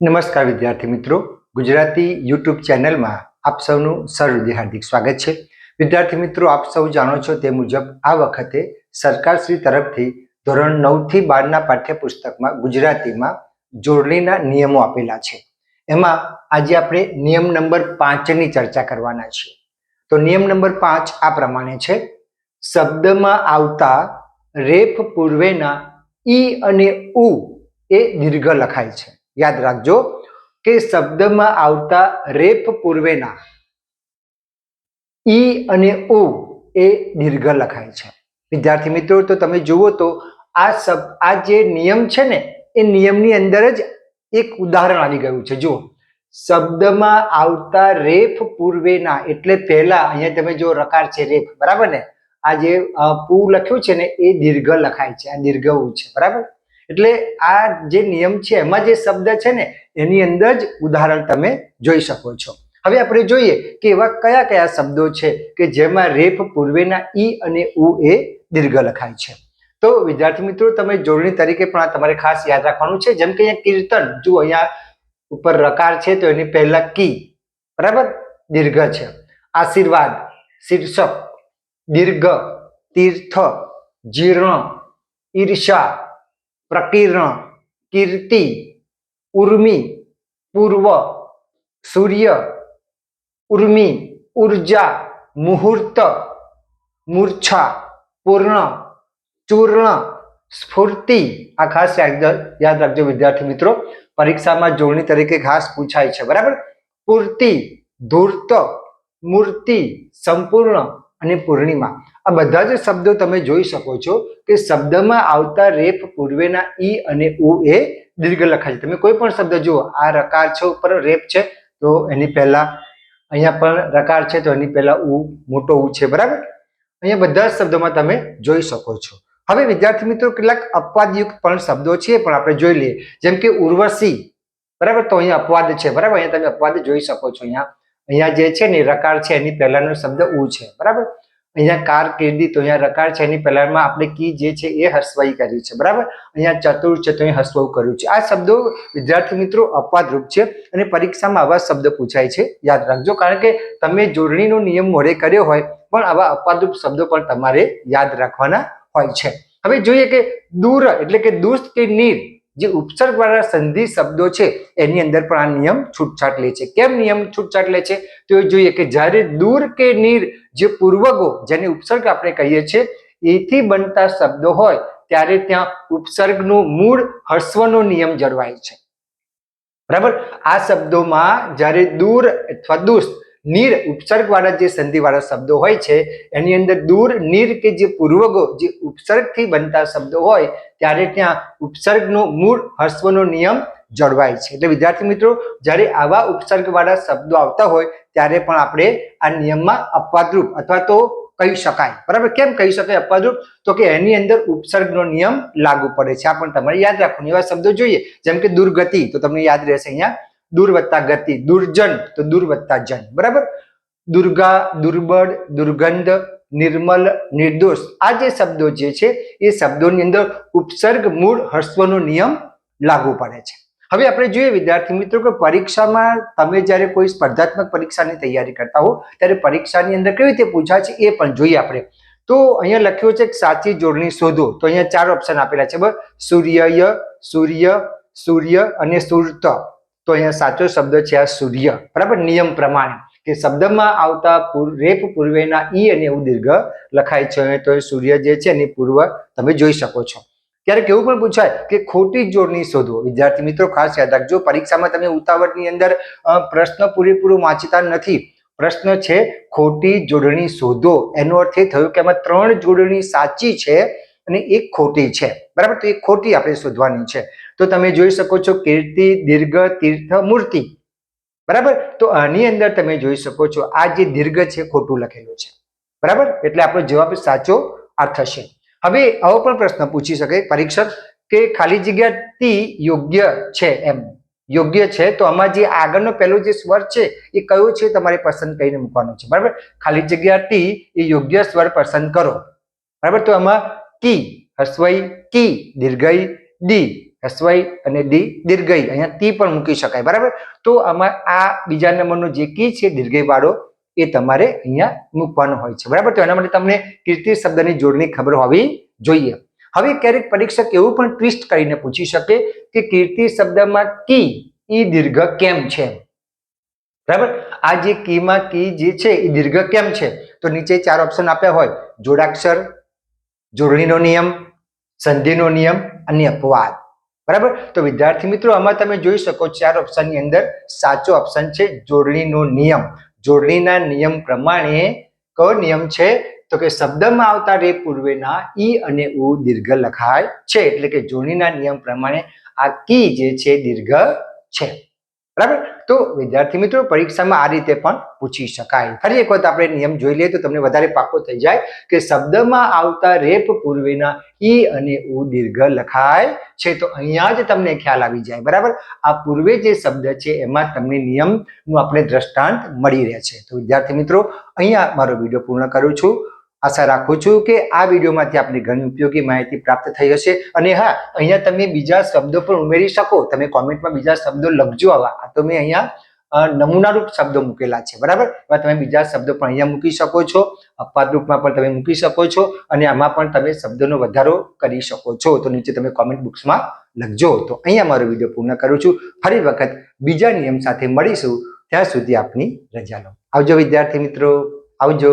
નમસ્કાર વિદ્યાર્થી મિત્રો, ગુજરાતી યુટ્યુબ ચેનલમાં આપ સૌનું સહૃદય હાર્દિક સ્વાગત છે. વિદ્યાર્થી મિત્રો, આપ સૌ જાણો છો તે મુજબ આ વખતે સરકારશ્રી તરફથી ધોરણ 9 થી 12ના પાઠ્યપુસ્તકમાં ગુજરાતીમાં જોડણીના નિયમો આપેલા છે. એમાં આજે આપણે નિયમ નંબર 5ની ચર્ચા કરવાના છીએ. તો નિયમ નંબર 5 આ પ્રમાણે છે: શબ્દમાં આવતા રેફ પૂર્વેના ઈ અને ઉ એ દીર્ઘ લખાય છે. યાદ રાખજો કે શબ્દમાં આવતા રેફ પૂર્વેના ઈ અને ઉ એ દીર્ઘ લખાય છે. વિદ્યાર્થી મિત્રો, તો તમે જુઓ તો આ જે નિયમ છે ને, એ નિયમની અંદર જ એક ઉદાહરણ આવી ગયું છે. જુઓ, શબ્દમાં આવતા રેફ પૂર્વેના એટલે પહેલા અહીંયા તમે જો રકાર છે રેફ, બરાબર ને? આ જે પૂ લખ્યું છે ને એ દીર્ઘ લખાય છે, આ દીર્ઘ ઉ છે, બરાબર? એટલે આ જે નિયમ છે એમાં જે શબ્દ છે ને એની અંદર જ ઉદાહરણ તમે જોઈ શકો છો. હવે આપણે જોઈએ કે એવા કયા કયા શબ્દો છે કે જેમાં રેફ પૂર્વેના ઈ અને ઉ એ દીર્ઘ લખાય છે. તો વિદ્યાર્થી મિત્રો, તમે જોડણી તરીકે પણ આ તમારે ખાસ યાદ રાખવાનું છે. જેમ કે અહીંયા કીર્તન, જુઓ અહીંયા ઉપર રકાર છે તો એની પહેલા કી, બરાબર, દીર્ઘ છે. આશીર્વાદ, શીર્ષક, દીર્ઘ, તીર્થ, જીર્ણ, ઈર્ષા, પ્રકીર્ણ, કીર્તિ, ઉર્મિ, પૂર્વ, સૂર્ય, ઉર્મિ, ઉર્જા, મુહૂર્ત, મૂર્છા, પૂર્ણ, ચૂર્ણ, સ્ફૂર્તિ. આ ખાસ યાદ રાખજો વિદ્યાર્થી મિત્રો, પરીક્ષામાં જોડણી તરીકે ખાસ પૂછાય છે, બરાબર? પૂર્તિ, ધૂર્ત, મૂર્તિ, સંપૂર્ણ અને પૂર્ણિમા. આ બધા જ શબ્દો તમે જોઈ શકો છો કે શબ્દમાં આવતા રેફ પૂર્વેના ઈ અને ઉ એ દીર્ઘ લખાય છે. તમે કોઈ પણ શબ્દ જુઓ, આ રકાર છે ઉપર રેફ છે તો એની પહેલા, અહીંયા પણ રકાર છે તો એની પહેલા ઉ, મોટો ઉ છે, બરાબર? અહીંયા બધા શબ્દોમાં તમે જોઈ શકો છો. હવે વિદ્યાર્થી મિત્રો, કેટલાક અપવાદયુક્ત પણ શબ્દો છે પણ આપણે જોઈ લઈએ. જેમ કે ઉર્વશી, બરાબર? તો અહીંયા અપવાદ છે, બરાબર? અહીંયા તમે અપવાદ જોઈ શકો છો. અહીંયા જે છે ને રકાર છે એની પહેલાનો શબ્દ ઉ છે, બરાબર? અહીંયા કારકિર્દી, તો અહીંયા રકાર છે એની પહેલામાં આપણે કી જે છે એ હસ્વઈ કરી છે, બરાબર? અહીંયા ચતુર છે તો અહીંયા હસ્વઉ કર્યું છે. આ શબ્દો વિદ્યાર્થી મિત્રો અપવાદરૂપ છે અને પરીક્ષામાં આવા શબ્દ પૂછાય છે, યાદ રાખજો. કારણ કે તમે જોડણીનો નિયમ મોઢે કર્યો હોય પણ આવા અપવાદરૂપ શબ્દો પણ તમારે યાદ રાખવાના હોય છે. હવે જોઈએ કે દૂર એટલે કે દુષ્ટ કે નીર, જે ઉપસર્ગ વાળા સંધિ શબ્દો છે એની અંદર પણ આ નિયમ છૂટછાટ લે છે. કેમ નિયમ છૂટછાટ લે છે? તો એ જોઈએ કે જ્યારે દૂર કે નીર જે પૂર્વગો, જેને ઉપસર્ગ આપણે કહીએ છીએ, એથી બનતા શબ્દો હોય ત્યારે ત્યાં ઉપસર્ગનું મૂળ હસ્વનો નિયમ જળવાય છે, બરાબર? આ શબ્દોમાં જ્યારે દૂર અથવા દુષ્ટ, નીર ઉપસર્ગ વાળા જે સંધિ વાળા શબ્દો હોય છે એની અંદર દૂર, નીર કે જે પૂર્વગો, જે ઉપસર્ગથી બનતા શબ્દો હોય ત્યારે ત્યાં ઉપસર્ગનો મૂળ હસ્વનો નિયમ જળવાય છે. એટલે વિદ્યાર્થી મિત્રો, જ્યારે આવા ઉપસર્ગ વાળા શબ્દો આવતા હોય ત્યારે પણ આપણે આ નિયમમાં અપવાદરૂપ અથવા તો કહી શકાય, બરાબર? કેમ કહી શકાય અપવાદરૂપ? તો કે એની અંદર ઉપસર્ગનો નિયમ લાગુ પડે છે. આ પણ તમારે યાદ રાખવાનું. એવા શબ્દો જોઈએ જેમ કે દુર્ગતિ, તો તમને યાદ રહેશે અહીંયા દૂર વત્તા ગતિ. દુર્જન તો દૂર વત્તા જન, બરાબર? દુર્ગા, દુર્બળ, દુર્ગંધ, નિર્મલ, નિર્દોષ. આ જે શબ્દો જે છે એ શબ્દોની અંદર ઉપસર્ગ મૂળ હસ્વનો નિયમ લાગુ પડે છે. હવે આપણે જોઈએ વિદ્યાર્થી મિત્રો કે પરીક્ષામાં તમે જ્યારે કોઈ સ્પર્ધાત્મક પરીક્ષાની તૈયારી કરતા હો ત્યારે પરીક્ષાની અંદર કેવી રીતે પૂછાય છે એ પણ જોઈએ આપણે. તો અહીંયા લખ્યું છે કે સાચી જોડણી શોધો. તો અહીંયા 4 ઓપ્શન આપેલા છે, બરાબર? સૂર્ય, સૂર્ય, સૂર્ય અને સુરત. તો અહીંયા સાચો શબ્દ છે આ સૂર્ય, બરાબર? નિયમ પ્રમાણે કે શબ્દમાં આવતા રેફ પૂર્વેના ઈ અને ઉ દીર્ઘ લખાય છે તો એ સૂર્ય જે છે એની પૂર્વ તમે જોઈ શકો છો. ક્યારેક એવું પણ પૂછાય કે ખોટી જોડણી શોધો. વિદ્યાર્થી મિત્રો ખાસ યાદ રાખજો, પરીક્ષામાં તમે ઉતાવળની અંદર પ્રશ્ન પૂરેપૂરો વાંચતા નથી. પ્રશ્ન છે ખોટી જોડણી શોધો. એનો અર્થ એ થયો કે આમાં 3 જોડણી સાચી છે અને 1 ખોટી છે, બરાબર? તો 1 ખોટી આપણે શોધવાની છે. તો તમે જોઈ શકો છો કીર્તિ, દીર્ઘ, તીર્થ, મૂર્તિ, બરાબર? તો આની અંદર તમે જોઈ શકો છો આ જે દીર્ઘ છે ખોટું લખેલું છે, બરાબર? એટલે આપણો જવાબ સાચો આ થશે. હવે આવો પણ પ્રશ્ન પૂછી શકે પરીક્ષક કે ખાલી જગ્યા ટી યોગ્ય છે, એમ યોગ્ય છે તો આમાં જે આગળનો પહેલો જે સ્વર છે એ કયો છે તમારે પસંદ કરીને મૂકવાનો છે, બરાબર? ખાલી જગ્યા ટી એ યોગ્ય સ્વર પસંદ કરો, બરાબર? તો આમાં કી, હસ્વઈ કી, દીર્ઘઈ ડી, હસ્વઈ અને દીર્ઘઈ, અહીંયા તી પણ મૂકી શકાય, બરાબર. તો આમાં આ બીજા નંબરનો જે કી છે દીર્ઘઈ વાળો એ તમારે અહીંયા મૂકવાનો હોય છે, બરાબર. તો એના માટે તમને કીર્તિ શબ્દની જોડણી ખબર હોવી જોઈએ. હવે ક્યારેક પરીક્ષક એવું પણ ટ્વિસ્ટ કરીને પૂછી શકે કે કીર્તિ શબ્દમાં કી ઈ દીર્ઘ કેમ છે, બરાબર. આ જે કીમાં કી જે છે એ દીર્ઘ કેમ છે, તો નીચે 4 ઓપ્શન આપ્યા હોય: જોડાક્ષર, જોડણીનો નિયમ, સંધિનો નિયમ અને અપવાદ, બરાબર. તો વિદ્યાર્થી મિત્રો આમાં તમે જોઈ શકો 4 ઓપ્શનની અંદર સાચો ઓપ્શન છે જોડણીનો નિયમ. જોડણીના નિયમ પ્રમાણે કયો નિયમ છે, તો કે શબ્દમાં આવતા રે પૂર્વેના ઈ અને ઉ દીર્ઘ લખાય છે, એટલે કે જોડણીના નિયમ પ્રમાણે આ કી જે છે દીર્ઘ છે, બરાબર. તો વિદ્યાર્થી મિત્રો પરીક્ષામાં આ રીતે પણ પૂછી શકાય. ફરી એક વખત આપણે નિયમ જોઈ લઈએ તો તમને વધારે પાકો થઈ જાય કે શબ્દમાં આવતા રેપ પૂર્વેના ઈ અને ઉ દીર્ઘ લખાય છે, તો અહીંયા જ તમને ખ્યાલ આવી જાય, બરાબર. આ પૂર્વે જે શબ્દ છે એમાં તમને નિયમનું આપણે દ્રષ્ટાંત મળી રહે છે. તો વિદ્યાર્થી મિત્રો અહીંયા મારો વિડીયો પૂર્ણ કરું છું. આશા રાખું છું કે આ વિડીયોમાંથી આપને ઘણી ઉપયોગી માહિતી પ્રાપ્ત થઈ હશે. અને હા, અહીંયા તમે બીજા શબ્દો પણ ઉમેરી શકો. તમે કોમેન્ટમાં બીજા શબ્દો લખજો. આવા તો મેં અહીંયા નમૂનારૂપ શબ્દો મૂકેલા છે, બરાબર. એમાં તમે બીજા શબ્દો પણ અહીંયા મૂકી શકો છો, અપવાદ રૂપમાં પણ તમે મૂકી શકો છો, અને આમાં પણ તમે શબ્દોનો વધારો કરી શકો છો. તો નીચે તમે કોમેન્ટ બોક્સમાં લખજો. તો અહીંયા મારો વિડીયો પૂર્ણ કરું છું. ફરી વખત બીજા નિયમ સાથે મળીશું. ત્યાં સુધી આપની રજા લો. આવજો વિદ્યાર્થી મિત્રો, આવજો.